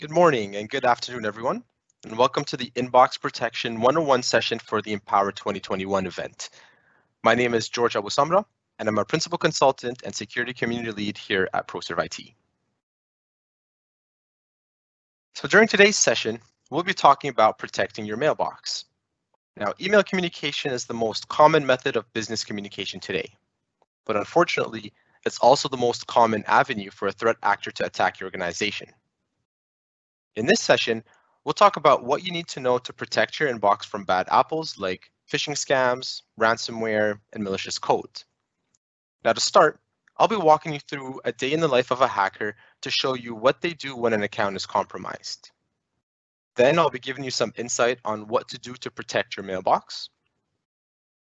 Good morning and good afternoon, everyone, and welcome to the Inbox Protection 101 session for the Empower 2021 event. My name is George Abusamra, and I'm a Principal Consultant and Security Community Lead here at ProServeIT. So during today's session, we'll be talking about protecting your mailbox. Now, email communication is the most common method of business communication today, but unfortunately, it's also the most common avenue for a threat actor to attack your organization. In this session, we'll talk about what you need to know to protect your inbox from bad apples like phishing scams, ransomware, and malicious code. Now to start, I'll be walking you through a day in the life of a hacker to show you what they do when an account is compromised. Then I'll be giving you some insight on what to do to protect your mailbox.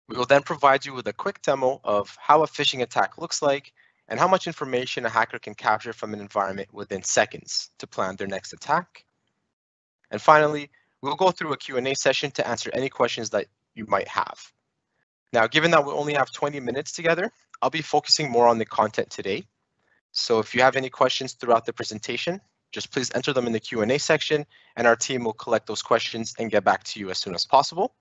We will then provide you with a quick demo of how a phishing attack looks like and how much information a hacker can capture from an environment within seconds to plan their next attack. And finally, we'll go through a Q&A session to answer any questions that you might have. Now, given that we only have 20 minutes together, I'll be focusing more on the content today. So if you have any questions throughout the presentation, just please enter them in the Q&A section and our team will collect those questions and get back to you as soon as possible.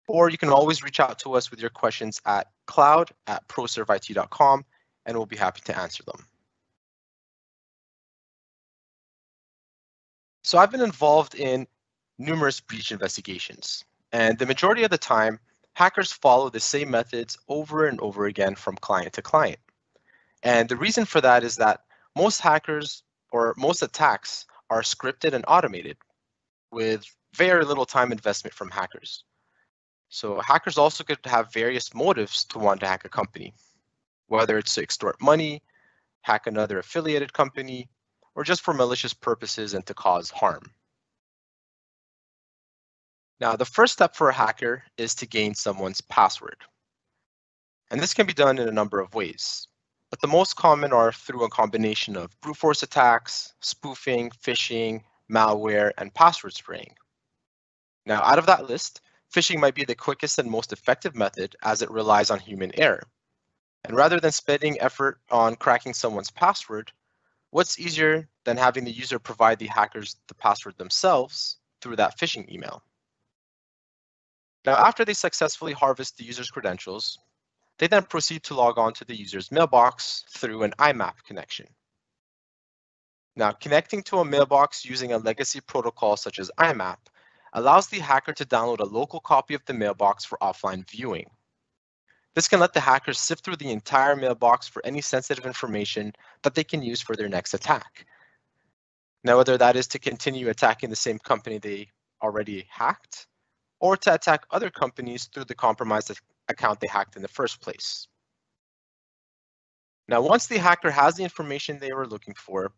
Or you can always reach out to us with your questions at cloud@proserveit.com and we'll be happy to answer them. So I've been involved in numerous breach investigations, and the majority of the time, hackers follow the same methods over and over again from client to client. And the reason for that is that most hackers or most attacks are scripted and automated with very little time investment from hackers. So hackers also could have various motives to want to hack a company, whether it's to extort money, hack another affiliated company, or just for malicious purposes and to cause harm. Now, the first step for a hacker is to gain someone's password. And this can be done in a number of ways, but the most common are through a combination of brute force attacks, spoofing, phishing, malware, and password spraying. Now, out of that list, phishing might be the quickest and most effective method as it relies on human error. And rather than spending effort on cracking someone's password, what's easier than having the user provide the hackers the password themselves through that phishing email? Now, after they successfully harvest the user's credentials, they then proceed to log on to the user's mailbox through an IMAP connection. Now, connecting to a mailbox using a legacy protocol such as IMAP allows the hacker to download a local copy of the mailbox for offline viewing. This can let the hackers sift through the entire mailbox for any sensitive information that they can use for their next attack. Now, whether that is to continue attacking the same company they already hacked, or to attack other companies through the compromised account they hacked in the first place. Now, once the hacker has the information they were looking for,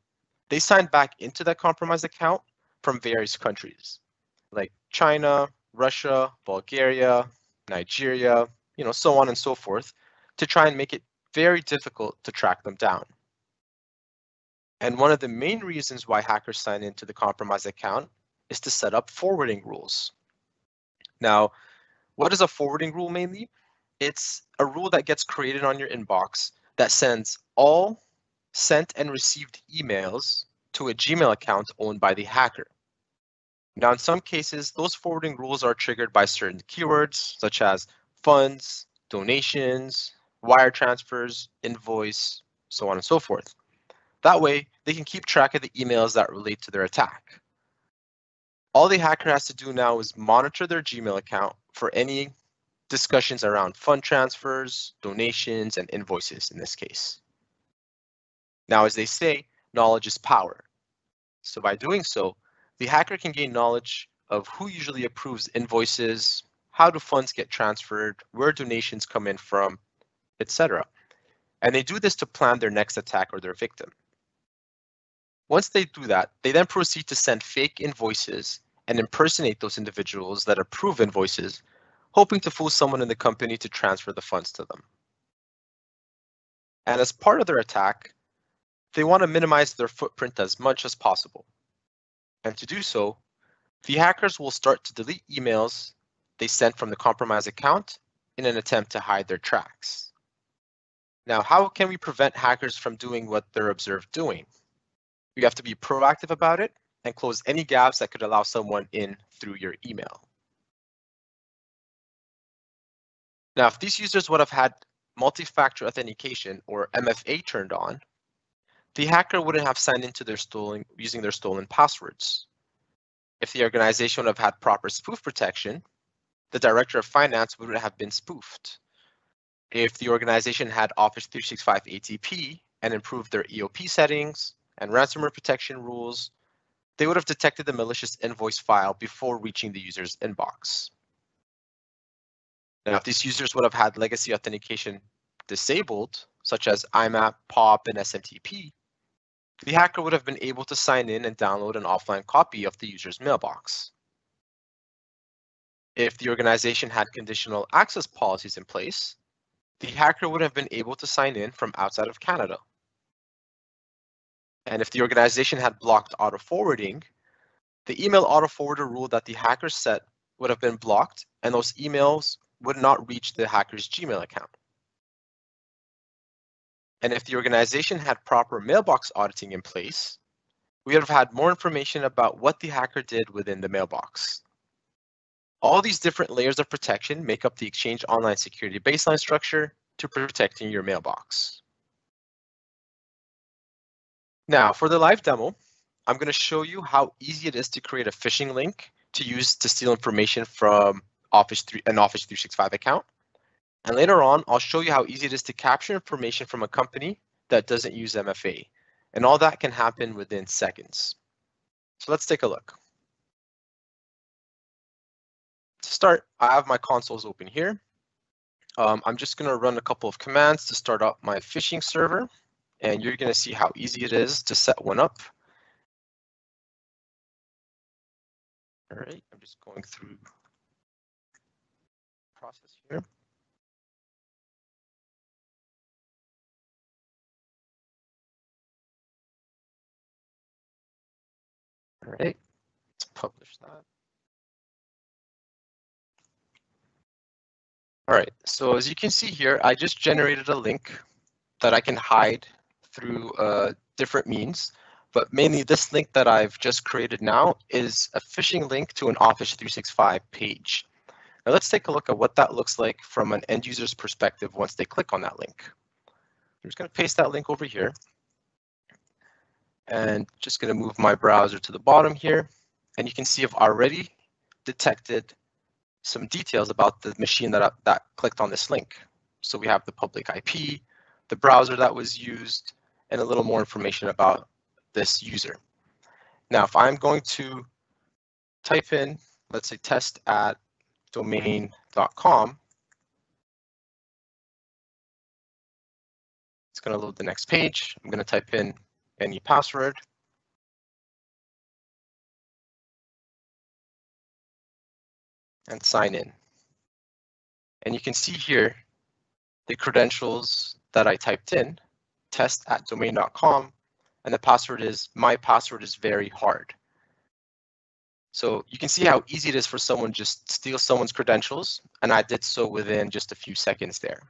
they sign back into that compromised account from various countries, like China, Russia, Bulgaria, Nigeria, so on and so forth, to try and make it very difficult to track them down. And one of the main reasons why hackers sign into the compromised account is to set up forwarding rules. Now, what is a forwarding rule mainly? It's a rule that gets created on your inbox that sends all sent and received emails to a Gmail account owned by the hacker. Now, in some cases, those forwarding rules are triggered by certain keywords such as funds, donations, wire transfers, invoice, so on and so forth. That way, they can keep track of the emails that relate to their attack. All the hacker has to do now is monitor their Gmail account for any discussions around fund transfers, donations, and invoices in this case. Now, as they say, knowledge is power. So by doing so, the hacker can gain knowledge of who usually approves invoices, how do funds get transferred, where donations come in from, etc. And they do this to plan their next attack or their victim. Once they do that, they then proceed to send fake invoices and impersonate those individuals that approve invoices, hoping to fool someone in the company to transfer the funds to them. And as part of their attack, they want to minimize their footprint as much as possible. And to do so, the hackers will start to delete emails they sent from the compromised account in an attempt to hide their tracks. Now, how can we prevent hackers from doing what they're observed doing? We have to be proactive about it, and close any gaps that could allow someone in through your email. Now, if these users would have had multi-factor authentication or MFA turned on, the hacker wouldn't have signed into their using their stolen passwords. If the organization would have had proper spoof protection, the director of finance wouldn't have been spoofed. If the organization had Office 365 ATP and improved their EOP settings and ransomware protection rules, they would have detected the malicious invoice file before reaching the user's inbox. Now, if these users would have had legacy authentication disabled, such as IMAP, POP, and SMTP, the hacker would have been able to sign in and download an offline copy of the user's mailbox. If the organization had conditional access policies in place, the hacker would have been able to sign in from outside of Canada. And if the organization had blocked auto-forwarding, the email auto-forwarder rule that the hacker set would have been blocked, and those emails would not reach the hacker's Gmail account. And if the organization had proper mailbox auditing in place, we would have had more information about what the hacker did within the mailbox. All these different layers of protection make up the Exchange Online Security baseline structure to protecting your mailbox. Now, for the live demo, I'm going to show you how easy it is to create a phishing link to use to steal information from an Office 365 account. And later on, I'll show you how easy it is to capture information from a company that doesn't use MFA. And all that can happen within seconds. So let's take a look. To start, I have my consoles open here. I'm just going to run a couple of commands to start up my phishing server. And you're going to see how easy it is to set one up. All right, I'm just going through the process here. All right, let's publish that. All right, so as you can see here, I just generated a link that I can hide through different means, but mainly this link that I've just created now is a phishing link to an Office 365 page. Now let's take a look at what that looks like from an end user's perspective once they click on that link. I'm just going to paste that link over here and just going to move my browser to the bottom here. And you can see I've already detected some details about the machine that clicked on this link. So we have the public IP, the browser that was used, and a little more information about this user. Now, if I'm going to type in, let's say test@domain.com, it's going to load the next page. I'm going to type in any password. And sign in. And you can see here the credentials that I typed in, test@domain.com, and the password is, my password is very hard. So you can see how easy it is for someone just steal someone's credentials, and I did so within just a few seconds there.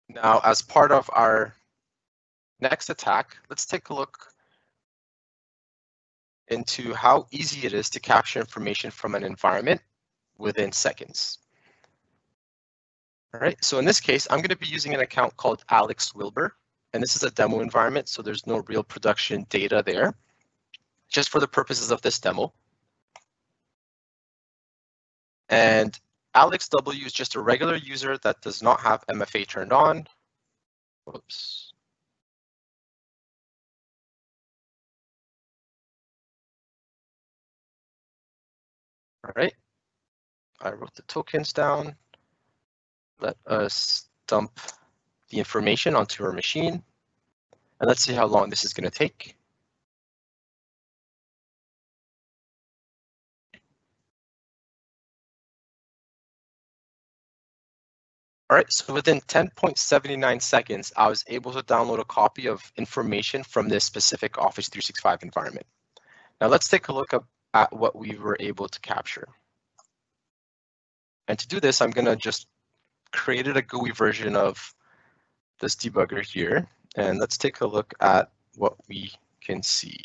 Now, as part of our next attack, let's take a look into how easy it is to capture information from an environment within seconds. All right, so in this case, I'm going to be using an account called Alex Wilbur, and this is a demo environment, so there's no real production data there, just for the purposes of this demo. And Alex W is just a regular user that does not have MFA turned on. Whoops. All right, I wrote the tokens down. Let us dump the information onto our machine. And let's see how long this is going to take. All right, so within 10.79 seconds, I was able to download a copy of information from this specific Office 365 environment. Now let's take a look at what we were able to capture. And to do this, I'm going to just create a GUI version of this debugger here. And let's take a look at what we can see.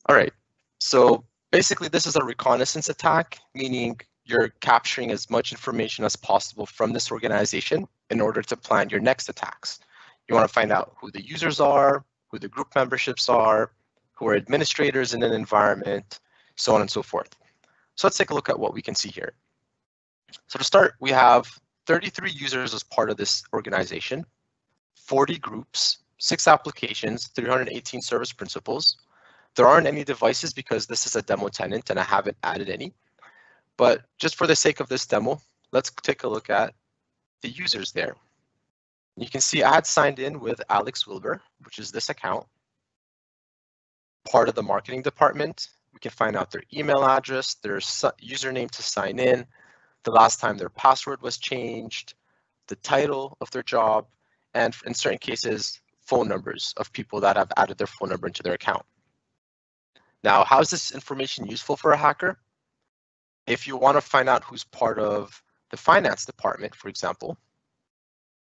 All right, so basically this is a reconnaissance attack, meaning you're capturing as much information as possible from this organization in order to plan your next attacks. You want to find out who the users are, who the group memberships are, who are administrators in an environment, so on and so forth. So let's take a look at what we can see here. So to start, we have 33 users as part of this organization, 40 groups, 6 applications, 318 service principals. There aren't any devices because this is a demo tenant and I haven't added any. But just for the sake of this demo, let's take a look at the users there. You can see I had signed in with Alex Wilbur, which is this account, part of the marketing department. We can find out their email address, their username to sign in, the last time their password was changed, the title of their job, and in certain cases, phone numbers of people that have added their phone number into their account. Now, how is this information useful for a hacker? If you want to find out who's part of the finance department, for example,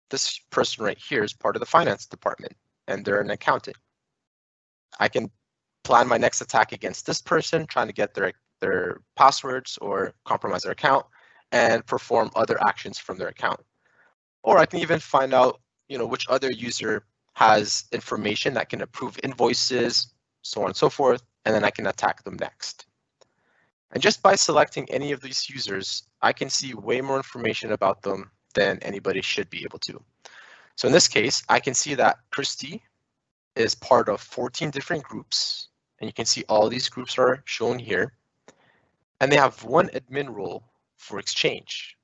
this person right here is part of the finance department and they're an accountant. I can plan my next attack against this person, trying to get their passwords or compromise their account and perform other actions from their account. Or I can even find out, which other user has information that can approve invoices, so on and so forth, and then I can attack them next. And just by selecting any of these users, I can see way more information about them than anybody should be able to. So in this case, I can see that Christy is part of 14 different groups, and you can see all these groups are shown here, and they have one admin role for Exchange.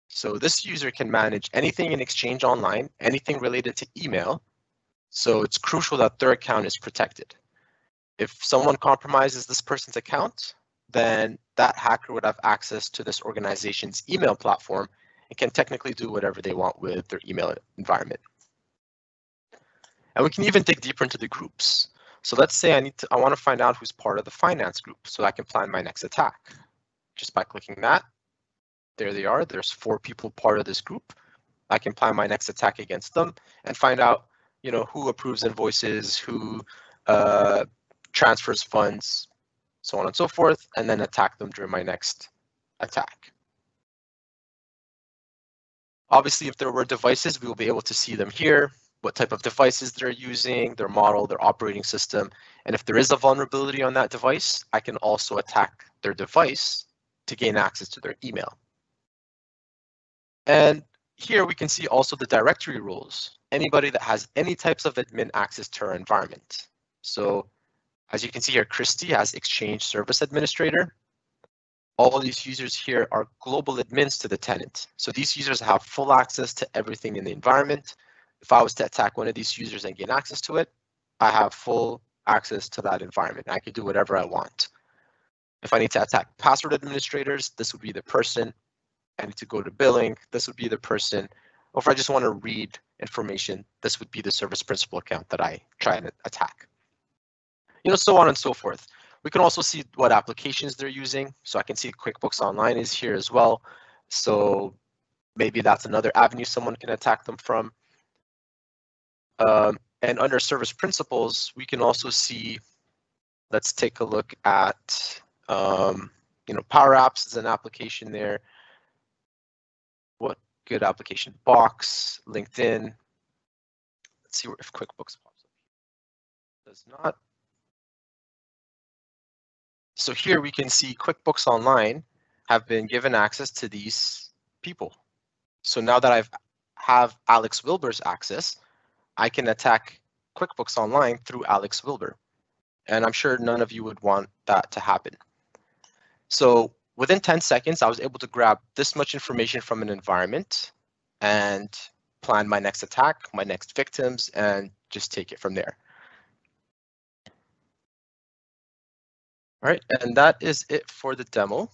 So this user can manage anything in Exchange Online, anything related to email, so it's crucial that their account is protected. If someone compromises this person's account, then that hacker would have access to this organization's email platform and can technically do whatever they want with their email environment. And we can even dig deeper into the groups. So let's say I want to find out who's part of the finance group so I can plan my next attack. Just by clicking that, there they are. There's 4 people part of this group. I can plan my next attack against them and find out, who approves invoices, who transfers funds, so on and so forth, and then attack them during my next attack. Obviously, if there were devices, we will be able to see them here, what type of devices they're using, their model, their operating system. And if there is a vulnerability on that device, I can also attack their device to gain access to their email. And here we can see also the directory roles, anybody that has any types of admin access to our environment. So as you can see here, Christy has Exchange Service Administrator. All of these users here are global admins to the tenant. So these users have full access to everything in the environment. If I was to attack one of these users and gain access to it, I have full access to that environment. I can do whatever I want. If I need to attack password administrators, this would be the person. I need to go to billing, this would be the person. Or if I just want to read information, this would be the service principal account that I try and attack. So on and so forth. We can also see what applications they're using. So I can see QuickBooks Online is here as well. So maybe that's another avenue someone can attack them from. And under service principals, we can also see, let's take a look at, Power Apps is an application there. What good application? Box, LinkedIn. Let's see if QuickBooks pops up. Does not. So here we can see QuickBooks Online have been given access to these people. So now that I have Alex Wilbur's access, I can attack QuickBooks Online through Alex Wilbur. And I'm sure none of you would want that to happen. So within 10 seconds, I was able to grab this much information from an environment and plan my next attack, my next victims, and just take it from there. All right, and that is it for the demo.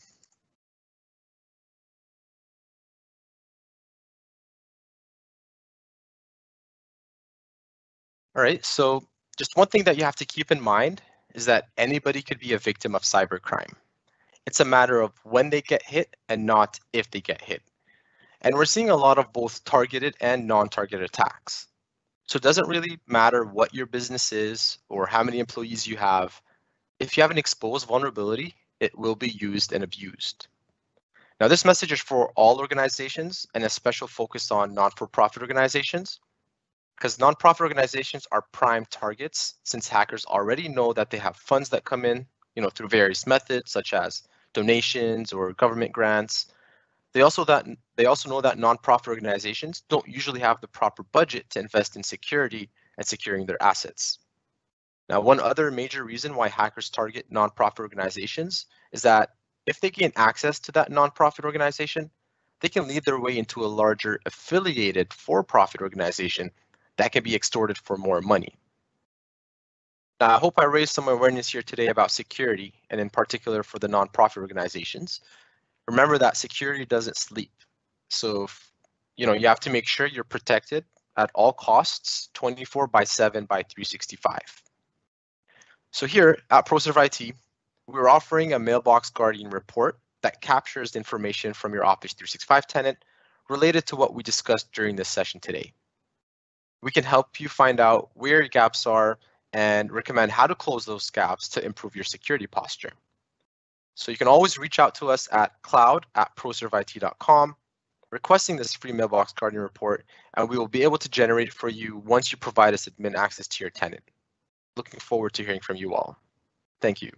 All right, so just one thing that you have to keep in mind is that anybody could be a victim of cybercrime. It's a matter of when they get hit and not if they get hit. And we're seeing a lot of both targeted and non-targeted attacks. So it doesn't really matter what your business is or how many employees you have. If you have an exposed vulnerability, it will be used and abused. Now, this message is for all organizations and a special focus on non-for-profit organizations, because nonprofit organizations are prime targets since hackers already know that they have funds that come in, through various methods such as donations or government grants. They also know that nonprofit organizations don't usually have the proper budget to invest in security and securing their assets. Now, one other major reason why hackers target nonprofit organizations is that if they gain access to that nonprofit organization, they can lead their way into a larger affiliated for-profit organization that can be extorted for more money. Now, I hope I raised some awareness here today about security, and in particular for the nonprofit organizations. Remember that security doesn't sleep. So, you have to make sure you're protected at all costs, 24/7 by 365. So here at ProServeIT, we're offering a Mailbox Guardian report that captures information from your Office 365 tenant related to what we discussed during this session today. We can help you find out where your gaps are and recommend how to close those gaps to improve your security posture. So you can always reach out to us at cloud@proserveit.com, requesting this free Mailbox Guardian report, and we will be able to generate it for you once you provide us admin access to your tenant. Looking forward to hearing from you all. Thank you.